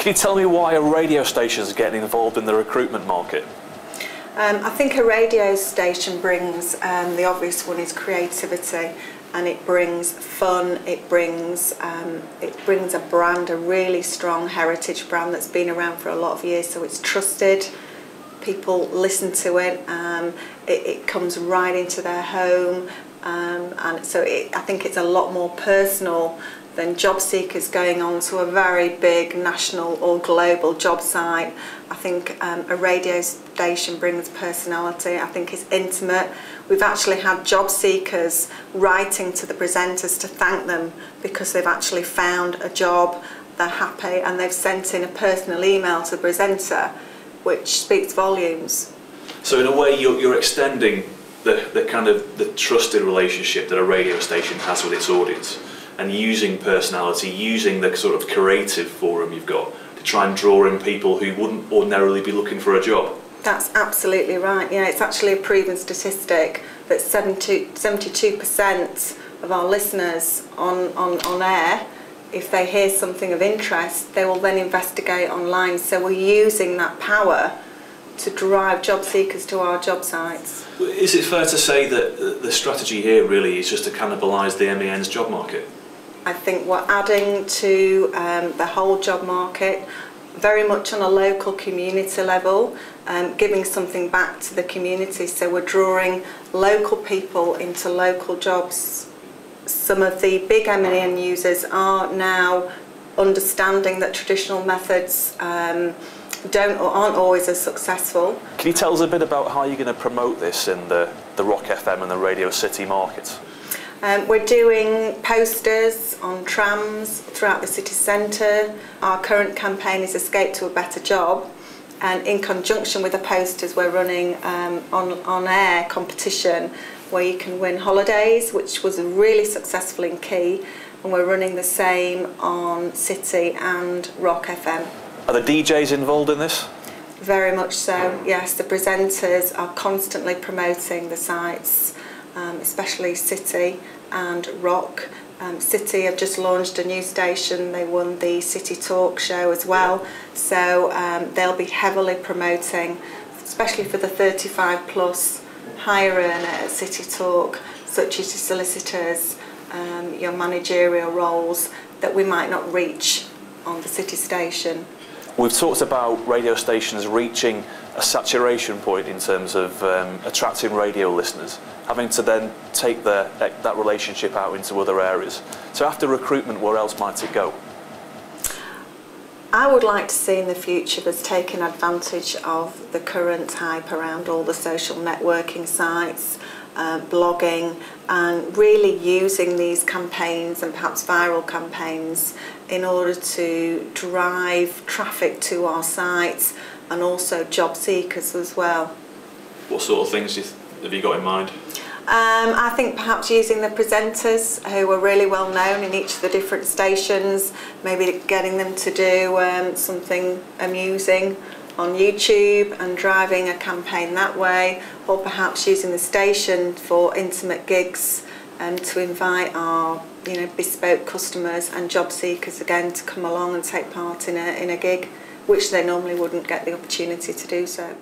Can you tell me why a radio station is getting involved in the recruitment market? I think a radio station brings, the obvious one is creativity, and it brings fun, it brings a brand, a really strong heritage brand that's been around for a lot of years, so it's trusted, people listen to it, it comes right into their home, and so I think it's a lot more personal than job seekers going on to a very big national or global job site. I think a radio station brings personality. I think it's intimate. We've actually had job seekers writing to the presenters to thank them because they've actually found a job, they're happy, and they've sent in a personal email to the presenter, which speaks volumes. So in a way you're extending the kind of the trusted relationship that a radio station has with its audience, and using personality, using the sort of creative forum you've got to try and draw in people who wouldn't ordinarily be looking for a job. That's absolutely right. Yeah, it's actually a proven statistic that 72% of our listeners on air, if they hear something of interest, they will then investigate online. So we're using that power to drive job seekers to our job sites. Is it fair to say that the strategy here really is just to cannibalise the MEN's job market? I think we're adding to the whole job market, very much on a local community level, giving something back to the community. So we're drawing local people into local jobs. Some of the big MEN users are now understanding that traditional methods aren't always as successful. Can you tell us a bit about how you're going to promote this in the Rock FM and the Radio City markets? We're doing posters on trams throughout the city centre. Our current campaign is Escape to a Better Job, and in conjunction with the posters we're running on-air competition where you can win holidays, which was really successful in Key, and we're running the same on City and Rock FM. Are the DJs involved in this? Very much so, yes. The presenters are constantly promoting the sites, especially City and Rock. City have just launched a new station. They won the City Talk show as well, so they'll be heavily promoting, especially for the 35 plus higher earner at City Talk, such as your solicitors, your managerial roles that we might not reach on the City station. We've talked about radio stations reaching a saturation point in terms of attracting radio listeners, having to then take that relationship out into other areas. So after recruitment, where else might it go? I would like to see in the future us taking advantage of the current hype around all the social networking sites, blogging, and really using these campaigns and perhaps viral campaigns in order to drive traffic to our sites and also job seekers as well. What sort of things have you got in mind? I think perhaps using the presenters who are really well known in each of the different stations, maybe getting them to do something amusing on YouTube and driving a campaign that way, or perhaps using the station for intimate gigs and to invite our bespoke customers and job seekers again to come along and take part in a gig, which they normally wouldn't get the opportunity to do so.